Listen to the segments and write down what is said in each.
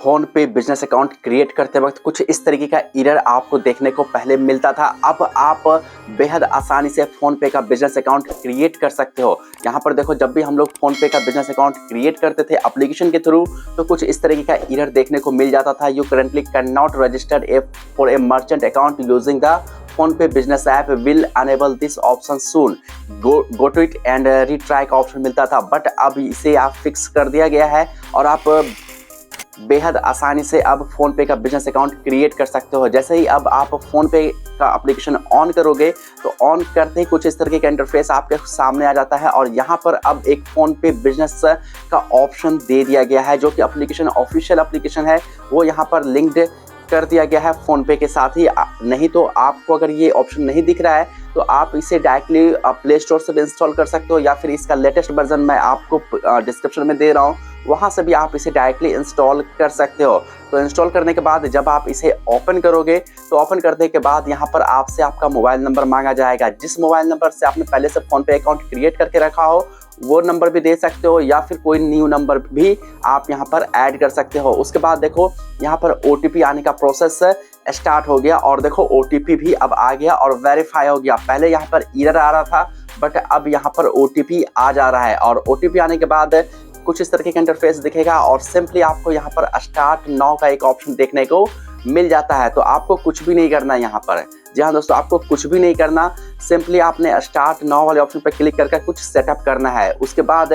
Phone पे business account create करते वक्त कुछ इस तरीके का एरर आपको देखने को पहले मिलता था। अब आप बेहद आसानी से फ़ोन पे का बिजनेस अकाउंट क्रिएट कर सकते हो। यहाँ पर देखो, जब भी हम लोग फ़ोन पे का बिजनेस अकाउंट क्रिएट करते थे एप्लीकेशन के थ्रू, तो कुछ इस तरीके का एरर देखने को मिल जाता था। You currently can not register for a merchant account using the PhonePe business app will enable this option soon, go to it and retry का ऑप्शन मिलता था। बट अब इसे आप फिक्स कर दिया गया है और आप बेहद आसानी से अब फ़ोन पे का बिजनेस अकाउंट क्रिएट कर सकते हो। जैसे ही अब आप फ़ोन पे का एप्लीकेशन ऑन करोगे तो ऑन करते ही कुछ इस तरीके का इंटरफेस आपके सामने आ जाता है और यहाँ पर अब एक फ़ोन पे बिजनेस का ऑप्शन दे दिया गया है, जो कि एप्लीकेशन ऑफिशियल एप्लीकेशन है, वो यहाँ पर लिंक्ड कर दिया गया है फ़ोन पे के साथ ही। नहीं तो आपको अगर ये ऑप्शन नहीं दिख रहा है तो आप इसे डायरेक्टली प्ले स्टोर से भी इंस्टॉल कर सकते हो, या फिर इसका लेटेस्ट वर्जन मैं आपको डिस्क्रिप्शन में दे रहा हूँ, वहाँ से भी आप इसे डायरेक्टली इंस्टॉल कर सकते हो। तो इंस्टॉल करने के बाद जब आप इसे ओपन करोगे तो ओपन करने के बाद यहाँ पर आपसे आपका मोबाइल नंबर मांगा जाएगा। जिस मोबाइल नंबर से आपने पहले से फ़ोन पे अकाउंट क्रिएट करके रखा हो वो नंबर भी दे सकते हो, या फिर कोई न्यू नंबर भी आप यहाँ पर ऐड कर सकते हो। उसके बाद देखो यहाँ पर OTP आने का प्रोसेस स्टार्ट हो गया और देखो OTP भी अब आ गया और वेरीफाई हो गया। पहले यहाँ पर एरर आ रहा था बट अब यहाँ पर OTP आ जा रहा है और OTP आने के बाद कुछ इस तरीके का इंटरफेस दिखेगा और सिंपली आपको यहाँ पर स्टार्ट नाउ का एक ऑप्शन देखने को मिल जाता है। तो आपको कुछ भी नहीं करना यहाँ पर। जी हाँ दोस्तों, आपको कुछ भी नहीं करना, सिंपली आपने स्टार्ट नाउ वाले ऑप्शन पर क्लिक करके कुछ सेटअप करना है। उसके बाद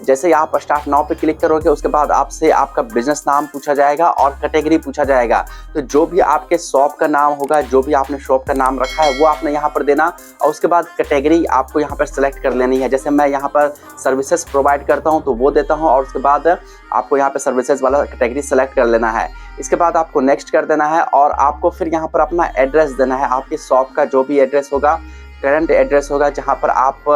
जैसे ही आप स्टार्ट नाउ पे क्लिक करोगे उसके बाद आपसे आपका बिजनेस नाम पूछा जाएगा और कैटेगरी पूछा जाएगा। तो जो भी आपके शॉप का नाम होगा, जो भी आपने शॉप का नाम रखा है वो आपने यहाँ पर देना और उसके बाद कैटेगरी आपको यहाँ पर सेलेक्ट कर लेनी है। जैसे मैं यहाँ पर सर्विसेज प्रोवाइड करता हूँ तो वो देता हूँ और उसके बाद आपको यहाँ पर सर्विसेज वाला कैटेगरी सेलेक्ट कर लेना है। इसके बाद आपको नेक्स्ट कर देना है और आपको फिर यहाँ पर अपना एड्रेस देना है। आपके शॉप का जो भी एड्रेस होगा, करंट एड्रेस होगा, जहाँ पर आप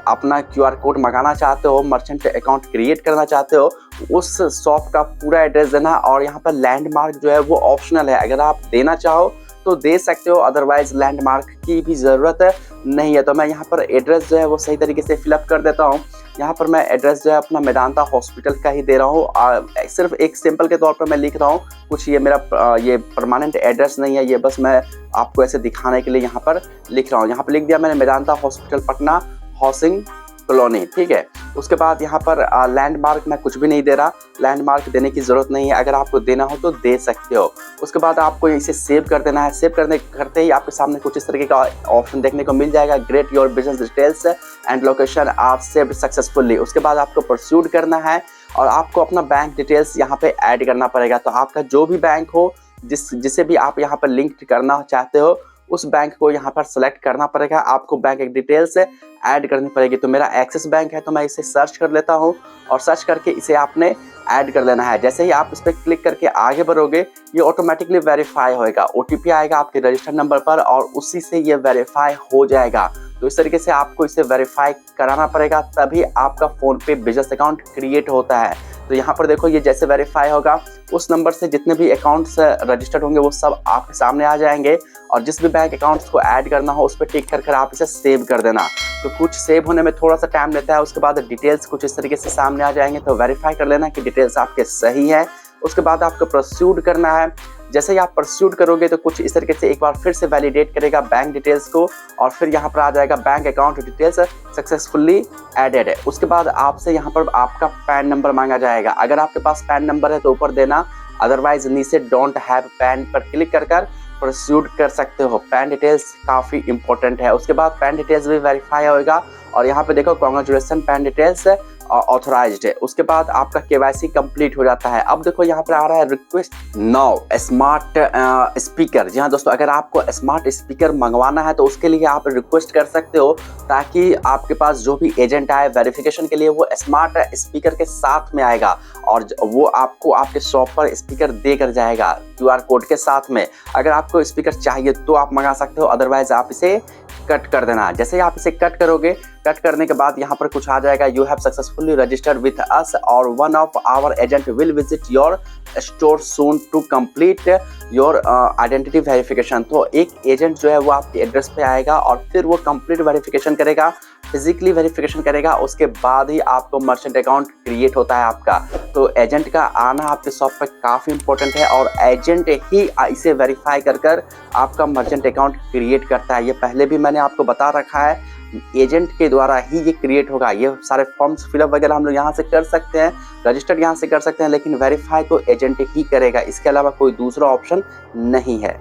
अपना QR कोड मंगाना चाहते हो, मर्चेंट अकाउंट क्रिएट करना चाहते हो, उस शॉप का पूरा एड्रेस देना। और यहाँ पर लैंडमार्क जो है वो ऑप्शनल है, अगर आप देना चाहो तो दे सकते हो, अदरवाइज लैंडमार्क की भी ज़रूरत नहीं है। तो मैं यहाँ पर एड्रेस जो है वो सही तरीके से फिलअप कर देता हूँ। यहाँ पर मैं एड्रेस जो है अपना मेदांता हॉस्पिटल का ही दे रहा हूँ। सिर्फ एक सिंपल के तौर पर मैं लिख रहा हूँ, कुछ ये मेरा ये परमानेंट एड्रेस नहीं है, ये बस मैं आपको ऐसे दिखाने के लिए यहाँ पर लिख रहा हूँ। यहाँ पर लिख दिया मैंने Medanta hospital Patna housing colony, ठीक है। उसके बाद यहाँ पर लैंडमार्क मैं कुछ भी नहीं दे रहा, लैंडमार्क देने की ज़रूरत नहीं है, अगर आपको देना हो तो दे सकते हो। उसके बाद आपको इसे सेव कर देना है। सेव करते ही आपके सामने कुछ इस तरीके का ऑप्शन देखने को मिल जाएगा, great your business details and location are saved successfully. उसके बाद आपको परस्यूड करना है और आपको अपना बैंक डिटेल्स यहाँ पे ऐड करना पड़ेगा। तो आपका जो भी बैंक हो, जिसे भी आप यहाँ पर लिंक करना चाहते हो, उस बैंक को यहाँ पर सेलेक्ट करना पड़ेगा। आपको बैंक डिटेल्स ऐड करनी पड़ेगी। तो मेरा एक्सिस बैंक है तो मैं इसे सर्च कर लेता हूँ और सर्च करके इसे आपने ऐड कर लेना है। जैसे ही आप इस पर क्लिक करके आगे बढ़ोगे ये ऑटोमेटिकली वेरीफाई होएगा, OTP आएगा आपके रजिस्टर्ड नंबर पर और उसी से ये वेरीफाई हो जाएगा। तो इस तरीके से आपको इसे वेरीफाई कराना पड़ेगा, तभी आपका फ़ोन पे बिजनेस अकाउंट क्रिएट होता है। तो यहाँ पर देखो, ये जैसे वेरीफाई होगा उस नंबर से जितने भी अकाउंट्स रजिस्टर्ड होंगे वो सब आपके सामने आ जाएंगे और जिस भी बैंक अकाउंट्स को ऐड करना हो उस पर टिक कर आप इसे सेव कर देना। तो कुछ सेव होने में थोड़ा सा टाइम लेता है, उसके बाद डिटेल्स कुछ इस तरीके से सामने आ जाएंगे। तो वेरीफाई कर लेना कि डिटेल्स आपके सही है। उसके बाद आपको प्रोसीड करना है। जैसे ही आप परस्यूड करोगे तो कुछ इस तरीके से एक बार फिर से वैलिडेट करेगा बैंक डिटेल्स को और फिर यहाँ पर आ जाएगा bank account details successfully added है। उसके बाद आपसे यहाँ पर आपका पैन नंबर मांगा जाएगा। अगर आपके पास पैन नंबर है तो ऊपर देना, अदरवाइज नीचे डोंट हैव पैन पर क्लिक कर परस्यूड कर सकते हो। पैन डिटेल्स काफ़ी इंपॉर्टेंट है। उसके बाद पैन डिटेल्स भी वेरीफाई होएगा और यहाँ पे देखो कॉन्ग्रेचुलेसन पैन डिटेल्स ऑथराइज्ड है। उसके बाद आपका KYC कंप्लीट हो जाता है। अब देखो यहाँ पर आ रहा है रिक्वेस्ट नाउ स्मार्ट स्पीकर। जी हाँ दोस्तों, अगर आपको स्मार्ट स्पीकर मंगवाना है तो उसके लिए आप रिक्वेस्ट कर सकते हो, ताकि आपके पास जो भी एजेंट आए वेरिफिकेशन के लिए वो स्मार्ट स्पीकर के साथ में आएगा और वो आपको आपके शॉप पर स्पीकर देकर जाएगा QR कोड के साथ में। अगर आपको स्पीकर चाहिए तो आप मंगा सकते हो, अदरवाइज आप इसे कट कर देना। जैसे ही आप इसे कट करोगे, कट करने के बाद यहाँ पर कुछ आ जाएगा, you have successfully registered with us और one of our agent will visit your store soon to complete your identity verification. तो एक एजेंट जो है वो आपके एड्रेस पे आएगा और फिर वो कंप्लीट वेरिफिकेशन करेगा फिजिकली वेरिफिकेशन करेगा, उसके बाद ही आपको मर्चेंट अकाउंट क्रिएट होता है आपका। तो एजेंट का आना आपके शॉप पर काफ़ी इंपॉर्टेंट है और एजेंट ही इसे वेरीफाई कर आपका मर्चेंट अकाउंट क्रिएट करता है। ये पहले भी मैंने आपको बता रखा है, एजेंट के द्वारा ही ये क्रिएट होगा। ये सारे फॉर्म्स फिलअप वगैरह हम लोग यहाँ से कर सकते हैं, रजिस्टर्ड यहाँ से कर सकते हैं, लेकिन वेरीफाई तो एजेंट ही करेगा, इसके अलावा कोई दूसरा ऑप्शन नहीं है।